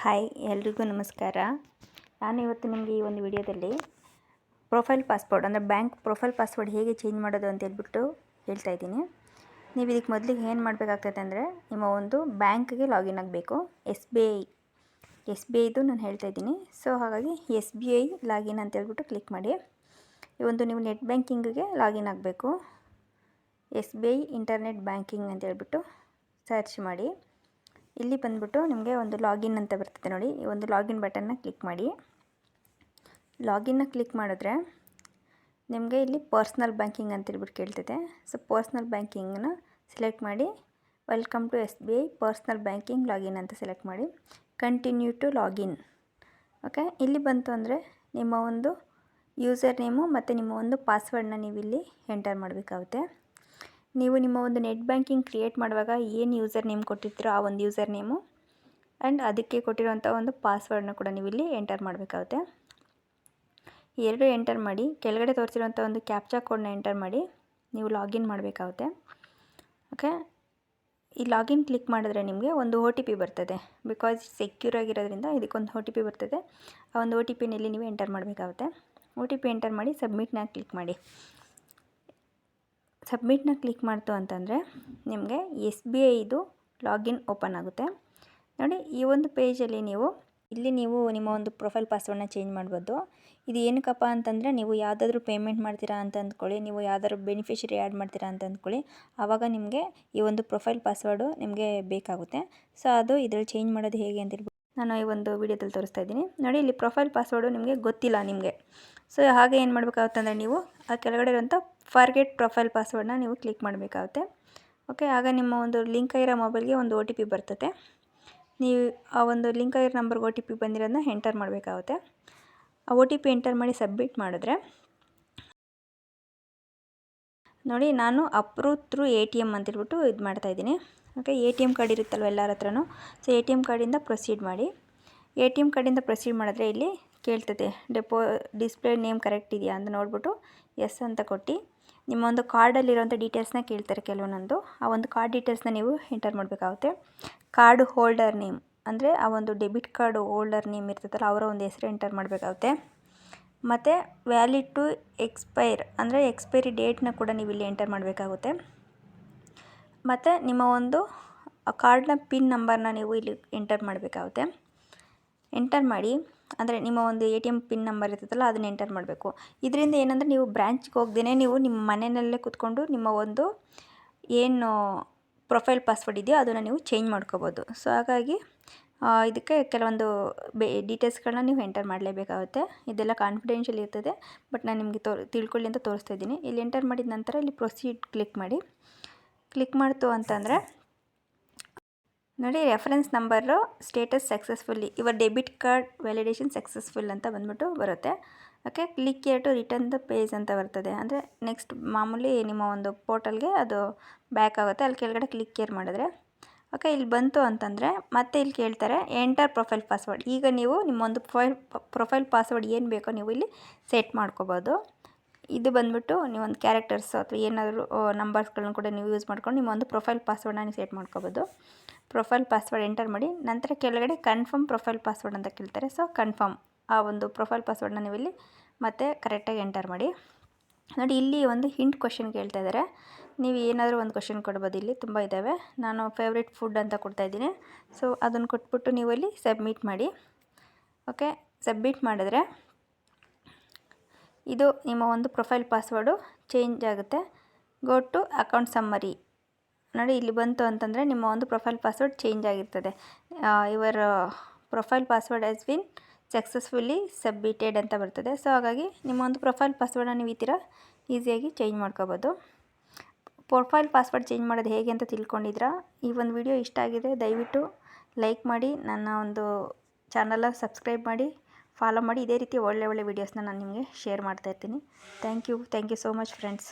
Hi ಎಲ್ರಿಗೂ ನಮಸ್ಕಾರ. ನಾನು ಇವತ್ತು ನಿಮಗೆ ಈ ಒಂದು ವಿಡಿಯೋದಲ್ಲಿ ಪ್ರೊಫೈಲ್ ಪಾಸ್ವರ್ಡ್ ಅಂದರೆ ಬ್ಯಾಂಕ್ ಪ್ರೊಫೈಲ್ ಪಾಸ್ವರ್ಡ್ ಹೇಗೆ ಚೇಂಜ್ ಮಾಡೋದು ಅಂತ ಹೇಳ್ಬಿಟ್ಟು ಹೇಳ್ತಾ ಇದ್ದೀನಿ. ನೀವು ಇದಕ್ಕೆ ಮೊದಲಿಗೆ ಏನು ಮಾಡಬೇಕಾಗ್ತದೆ ಅಂದರೆ ನಿಮ್ಮ ಒಂದು ಬ್ಯಾಂಕ್ಗೆ ಲಾಗಿನ್ ಆಗಬೇಕು. ಎಸ್ ಬಿ ಐದು ನಾನು ಹೇಳ್ತಾ ಇದ್ದೀನಿ. ಸೊ ಹಾಗಾಗಿ ಎಸ್ ಬಿ ಐ ಲಾಗಿನ್ ಅಂತ ಹೇಳ್ಬಿಟ್ಟು ಕ್ಲಿಕ್ ಮಾಡಿ. ಈ ಒಂದು ನೀವು ನೆಟ್ ಬ್ಯಾಂಕಿಂಗಿಗೆ ಲಾಗಿನ್ ಆಗಬೇಕು. S B I internet banking ಅಂತ ಹೇಳ್ಬಿಟ್ಟು ಸರ್ಚ್ ಮಾಡಿ. ಇಲ್ಲಿ ಬಂದ್ಬಿಟ್ಟು ನಿಮಗೆ ಒಂದು ಲಾಗಿನ್ ಅಂತ ಬರ್ತದೆ ನೋಡಿ. ಈ ಒಂದು ಲಾಗಿನ್ ಬಟನ್ನ ಕ್ಲಿಕ್ ಮಾಡಿ. ಲಾಗಿನ್ನ ಕ್ಲಿಕ್ ಮಾಡಿದ್ರೆ ನಿಮಗೆ ಇಲ್ಲಿ ಪರ್ಸ್ನಲ್ ಬ್ಯಾಂಕಿಂಗ್ ಅಂತ ಹೇಳ್ಬಿಟ್ಟು ಕೇಳ್ತದೆ. ಸೊ ಪರ್ಸ್ನಲ್ ಬ್ಯಾಂಕಿಂಗನ್ನ ಸೆಲೆಕ್ಟ್ ಮಾಡಿ. Welcome to S B I personal banking login ಅಂತ ಸೆಲೆಕ್ಟ್ ಮಾಡಿ. Continue to login. ಓಕೆ, ಇಲ್ಲಿ ಬಂತು ಅಂದರೆ ನಿಮ್ಮ ಒಂದು ಯೂಸರ್ ನೇಮು ಮತ್ತು ನಿಮ್ಮ ಒಂದು ಪಾಸ್ವರ್ಡನ್ನ ನೀವು ಇಲ್ಲಿ ಎಂಟರ್ ಮಾಡಬೇಕಾಗುತ್ತೆ. ನೀವು ನಿಮ್ಮ ಒಂದು ನೆಟ್ ಬ್ಯಾಂಕಿಂಗ್ ಕ್ರಿಯೇಟ್ ಮಾಡುವಾಗ ಏನು ಯೂಸರ್ ನೇಮ್ ಕೊಟ್ಟಿರ್ತೀರೋ ಆ ಒಂದು ಯೂಸರ್ ನೇಮು ಆ್ಯಂಡ್ ಅದಕ್ಕೆ ಕೊಟ್ಟಿರೋಂಥ ಒಂದು ಪಾಸ್ವರ್ಡನ್ನ ಕೂಡ ನೀವು ಇಲ್ಲಿ ಎಂಟರ್ ಮಾಡಬೇಕಾಗುತ್ತೆ. ಎರಡು ಎಂಟರ್ ಮಾಡಿ ಕೆಳಗಡೆ ತೋರಿಸಿರೋಂಥ ಒಂದು ಕ್ಯಾಪ್ಚಾ ಕೋಡ್ನ ಎಂಟರ್ ಮಾಡಿ ನೀವು ಲಾಗಿನ್ ಮಾಡಬೇಕಾಗುತ್ತೆ. ಓಕೆ, ಈ ಲಾಗಿನ್ ಕ್ಲಿಕ್ ಮಾಡಿದ್ರೆ ನಿಮಗೆ ಒಂದು ಒ ಟಿ ಪಿ ಬರ್ತದೆ. ಬಿಕಾಸ್ ಸೆಕ್ಯೂರ್ ಆಗಿರೋದ್ರಿಂದ ಇದಕ್ಕೊಂದು ಒ ಟಿ ಪಿ ಬರ್ತದೆ. ಆ ಒಂದು ಒ ಟಿ ಪಿನಲ್ಲಿ ನೀವು ಎಂಟರ್ ಮಾಡಬೇಕಾಗುತ್ತೆ. ಒ ಟಿ ಪಿ ಎಂಟರ್ ಮಾಡಿ ಸಬ್ಮಿಟ್ನ ಕ್ಲಿಕ್ ಮಾಡಿ. ಸಬ್ಮಿಟ್ನ ಕ್ಲಿಕ್ ಮಾಡ್ತು ಅಂತಂದರೆ ನಿಮಗೆ ಎಸ್ ಬಿ ಐದು ಲಾಗಿನ್ ಓಪನ್ ಆಗುತ್ತೆ ನೋಡಿ. ಈ ಒಂದು ಪೇಜಲ್ಲಿ ನೀವು ನಿಮ್ಮ ಒಂದು ಪ್ರೊಫೈಲ್ ಪಾಸ್ವರ್ಡನ್ನ ಚೇಂಜ್ ಮಾಡ್ಬೋದು. ಇದು ಏನಕ್ಕಪ್ಪ ಅಂತಂದರೆ ನೀವು ಯಾವುದಾದ್ರೂ ಪೇಮೆಂಟ್ ಮಾಡ್ತೀರಾ ಅಂತ ಅಂದ್ಕೊಳ್ಳಿ, ನೀವು ಯಾವ್ದಾದ್ರು ಬೆನಿಫಿಷರಿ ಆ್ಯಡ್ ಮಾಡ್ತೀರಾ ಅಂತ ಅಂದ್ಕೊಳ್ಳಿ, ಆವಾಗ ನಿಮಗೆ ಈ ಒಂದು ಪ್ರೊಫೈಲ್ ಪಾಸ್ವರ್ಡು ನಿಮಗೆ ಬೇಕಾಗುತ್ತೆ. ಸೊ ಅದು ಇದರಲ್ಲಿ ಚೇಂಜ್ ಮಾಡೋದು ಹೇಗೆ ಅಂತ ಹೇಳ್ಬಿಟ್ಟು ನಾನು ಈ ಒಂದು ವಿಡಿಯೋದಲ್ಲಿ ತೋರಿಸ್ತಾ ಇದ್ದೀನಿ ನೋಡಿ. ಇಲ್ಲಿ ಪ್ರೊಫೈಲ್ ಪಾಸ್ವರ್ಡು ನಿಮಗೆ ಗೊತ್ತಿಲ್ಲ ನಿಮಗೆ. ಸೊ ಹಾಗೆ ಏನು ಮಾಡಬೇಕಾಗುತ್ತೆ ಅಂದರೆ ನೀವು ಆ ಕೆಳಗಡೆ ಇರೋಂಥ ಫರ್ಗೆಟ್ ಪ್ರೊಫೈಲ್ ಪಾಸ್ವರ್ಡನ್ನ ನೀವು ಕ್ಲಿಕ್ ಮಾಡಬೇಕಾಗುತ್ತೆ. ಓಕೆ, ಆಗ ನಿಮ್ಮ ಒಂದು ಲಿಂಕ್ ಆಗಿರೋ ಮೊಬೈಲ್ಗೆ ಒಂದು ಒ ಟಿ ಪಿ ಬರ್ತದೆ. ನೀವು ಆ ಒಂದು ಲಿಂಕ್ ಆಗಿರೋ ನಂಬರ್ಗೆ ಒ ಟಿ ಪಿ ಬಂದಿರೋದನ್ನ ಎಂಟರ್ ಮಾಡಬೇಕಾಗುತ್ತೆ. ಆ ಒ ಟಿ ಪಿ ಎಂಟರ್ ಮಾಡಿ ಸಬ್ಮಿಟ್ ಮಾಡಿದ್ರೆ ನೋಡಿ, ನಾನು approve through A T M ಅಂತೇಳ್ಬಿಟ್ಟು ಇದು ಮಾಡ್ತಾಯಿದ್ದೀನಿ. Okay, A T M card ಇರುತ್ತಲ್ವ ಎಲ್ಲರ ಹತ್ರನೂ. ಸೊ ಎ ಟಿ ಎಮ್ ಕಾರ್ಡಿಂದ ಪ್ರೊಸೀಡ್ ಮಾಡಿ. ಎ ಟಿ ಎಮ್ ಕಾರ್ಡಿಂದ ಪ್ರೊಸೀಡ್ ಮಾಡಿದ್ರೆ ಇಲ್ಲಿ ಕೇಳ್ತದೆ ಡಿಸ್ಪ್ಲೇ ನೇಮ್ ಕರೆಕ್ಟ್ ಇದೆಯಾ ಅಂತ ನೋಡಿಬಿಟ್ಟು ಎಸ್ ಅಂತ ಕೊಟ್ಟು ನಿಮ್ಮ ಒಂದು ಕಾರ್ಡಲ್ಲಿರೋಂಥ ಡೀಟೇಲ್ಸ್ನ ಕೇಳ್ತಾರೆ ಕೆಲವೊಂದೊಂದು. ಆ ಒಂದು ಕಾರ್ಡ್ ಡೀಟೇಲ್ಸ್ನ ನೀವು ಎಂಟರ್ ಮಾಡಬೇಕಾಗುತ್ತೆ. ಕಾರ್ಡ್ ಹೋಲ್ಡರ್ ನೇಮ್ ಅಂದರೆ ಆ ಒಂದು ಡೆಬಿಟ್ ಕಾರ್ಡ್ ಹೋಲ್ಡರ್ ನೇಮ್ ಇರ್ತದಲ್ಲ ಅವರ ಒಂದು ಹೆಸರು ಎಂಟರ್ ಮಾಡಬೇಕಾಗುತ್ತೆ. ಮತ್ತು ವ್ಯಾಲಿಡ್ ಟು ಎಕ್ಸ್ಪೈರ್ ಅಂದರೆ ಎಕ್ಸ್ಪೈರಿ ಡೇಟ್ನ ಕೂಡ ನೀವು ಇಲ್ಲಿ ಎಂಟರ್ ಮಾಡಬೇಕಾಗುತ್ತೆ. ಮತ್ತು ನಿಮ್ಮ ಒಂದು ಕಾರ್ಡ್ನ ಪಿನ್ ನಂಬರ್ನ ನೀವು ಇಲ್ಲಿ ಎಂಟರ್ ಮಾಡಬೇಕಾಗುತ್ತೆ. ಎಂಟರ್ ಮಾಡಿ ಅಂದರೆ ನಿಮ್ಮ ಒಂದು A T M pin number ಇರ್ತದಲ್ಲ ಅದನ್ನ ಎಂಟರ್ ಮಾಡಬೇಕು. ಇದರಿಂದ ಏನಂದರೆ ನೀವು ಬ್ರ್ಯಾಂಚ್ಗೆ ಹೋಗ್ದೇ ನೀವು ನಿಮ್ಮ ಮನೆಯಲ್ಲೇ ಕೂತ್ಕೊಂಡು ನಿಮ್ಮ ಒಂದು ಏನು ಪ್ರೊಫೈಲ್ ಪಾಸ್ವರ್ಡ್ ಇದೆಯೋ ಅದನ್ನು ನೀವು ಚೇಂಜ್ ಮಾಡ್ಕೋಬೋದು. ಸೊ ಹಾಗಾಗಿ ಇದಕ್ಕೆ ಕೆಲವೊಂದು ಡೀಟೇಲ್ಸ್ಗಳನ್ನ ನೀವು ಎಂಟರ್ ಮಾಡಲೇಬೇಕಾಗುತ್ತೆ. ಇದೆಲ್ಲ ಕಾನ್ಫಿಡೆನ್ಷಿಯಲ್ ಇರ್ತದೆ, ಬಟ್ ನಾನು ನಿಮಗೆ ತಿಳ್ಕೊಳ್ಳಿ ಅಂತ ತೋರಿಸ್ತಾ ಇದ್ದೀನಿ. ಇಲ್ಲಿ ಎಂಟರ್ ಮಾಡಿದ ನಂತರ ಇಲ್ಲಿ ಪ್ರೊಸೀಡ್ ಕ್ಲಿಕ್ ಮಾಡಿ. ಕ್ಲಿಕ್ ಮಾಡ್ತು ಅಂತಂದರೆ ನೋಡಿ, reference number status successfully your debit card validation successful ಅಂತ ಬಂದ್ಬಿಟ್ಟು ಬರುತ್ತೆ. Okay, click here to return the page ಅಂತ ಬರ್ತದೆ. ಅಂದರೆ ನೆಕ್ಸ್ಟ್ ಮಾಮೂಲಿ ನಿಮ್ಮ ಒಂದು ಪೋರ್ಟಲ್ಗೆ ಅದು ಬ್ಯಾಕ್ ಆಗುತ್ತೆ. ಅಲ್ಲಿ ಕೆಳಗಡೆ ಕ್ಲಿಕ್ ಹಿಯರ್ ಮಾಡಿದ್ರೆ ಓಕೆ, ಇಲ್ಲಿ ಬಂತು ಅಂತಂದರೆ ಮತ್ತೆ ಇಲ್ಲಿ ಕೇಳ್ತಾರೆ ಎಂಟರ್ ಪ್ರೊಫೈಲ್ ಪಾಸ್ವರ್ಡ್. ಈಗ ನೀವು ನಿಮ್ಮ ಒಂದು ಪ್ರೊಫೈಲ್ ಪಾಸ್ವರ್ಡ್ ಏನು ಬೇಕೋ ನೀವು ಇಲ್ಲಿ ಸೆಟ್ ಮಾಡ್ಕೋಬೋದು. ಇದು ಬಂದ್ಬಿಟ್ಟು ನೀವೊಂದು ಕ್ಯಾರೆಕ್ಟರ್ಸ್ ಅಥವಾ ಏನಾದರೂ ನಂಬರ್ಸ್ಗಳನ್ನ ಕೂಡ ನೀವು ಯೂಸ್ ಮಾಡ್ಕೊಂಡು ನಿಮ್ಮ ಒಂದು ಪ್ರೊಫೈಲ್ ಪಾಸ್ವರ್ಡನ್ನ ನೀವು ಸೆಟ್ ಮಾಡ್ಕೋಬೋದು. ಪ್ರೊಫೈಲ್ ಪಾಸ್ವರ್ಡ್ ಎಂಟರ್ ಮಾಡಿ ನಂತರ ಕೆಳಗಡೆ ಕನ್ಫರ್ಮ್ ಪ್ರೊಫೈಲ್ ಪಾಸ್ವರ್ಡ್ ಅಂತ ಕೇಳ್ತಾರೆ. ಸೊ ಕನ್ಫರ್ಮ್ ಆ ಒಂದು ಪ್ರೊಫೈಲ್ ಪಾಸ್ವರ್ಡನ್ನ ನೀವು ಇಲ್ಲಿ ಮತ್ತೆ ಕರೆಕ್ಟಾಗಿ ಎಂಟರ್ ಮಾಡಿ. ನೋಡಿ, ಇಲ್ಲಿ ಒಂದು ಹಿಂಟ್ ಕ್ವಶನ್ ಕೇಳ್ತಾ ಇದ್ದಾರೆ. ನೀವು ಏನಾದರೂ ಒಂದು ಕ್ವಶನ್ ಕೊಡ್ಬೋದು. ಇಲ್ಲಿ ತುಂಬ ಇದ್ದಾವೆ. ನಾನು ಫೇವ್ರೇಟ್ ಫುಡ್ ಅಂತ ಕೊಡ್ತಾಯಿದ್ದೀನಿ. ಸೊ ಅದನ್ನು ಕೊಟ್ಬಿಟ್ಟು ನೀವು ಇಲ್ಲಿ ಸಬ್ಮಿಟ್ ಮಾಡಿ. ಓಕೆ, ಸಬ್ಮಿಟ್ ಮಾಡಿದ್ರೆ ಇದು ನಿಮ್ಮ ಒಂದು ಪ್ರೊಫೈಲ್ ಪಾಸ್ವರ್ಡು ಚೇಂಜ್ ಆಗುತ್ತೆ. Go to account summary. ನೋಡಿ, ಇಲ್ಲಿ ಬಂತು ಅಂತಂದರೆ ನಿಮ್ಮ ಒಂದು ಪ್ರೊಫೈಲ್ ಪಾಸ್ವರ್ಡ್ ಚೇಂಜ್ ಆಗಿರ್ತದೆ. Your profile password has been successfully submitted ಅಂತ ಬರ್ತದೆ. ಸೊ ಹಾಗಾಗಿ ನಿಮ್ಮ ಒಂದು ಪ್ರೊಫೈಲ್ ಪಾಸ್ವರ್ಡನ್ನ ನೀವು ಈ ಥರ ಈಸಿಯಾಗಿ ಚೇಂಜ್ ಮಾಡ್ಕೋಬೋದು. ಪ್ರೊಫೈಲ್ ಪಾಸ್ವರ್ಡ್ ಚೇಂಜ್ ಮಾಡೋದು ಹೇಗೆ ಅಂತ ತಿಳ್ಕೊಂಡಿದ್ರಾ? ಈ ಒಂದು ವಿಡಿಯೋ ಇಷ್ಟ ಆಗಿದೆ ದಯವಿಟ್ಟು ಲೈಕ್ ಮಾಡಿ, ನನ್ನ ಒಂದು ಚಾನಲ್ನ ಸಬ್ಸ್ಕ್ರೈಬ್ ಮಾಡಿ, ಫಾಲೋ ಮಾಡಿ. ಇದೇ ರೀತಿ ಒಳ್ಳೆ ವೀಡಿಯೋಸ್ನ ನಾನು ನಿಮಗೆ ಶೇರ್ ಮಾಡ್ತಾಯಿರ್ತೀನಿ. Thank you so much friends.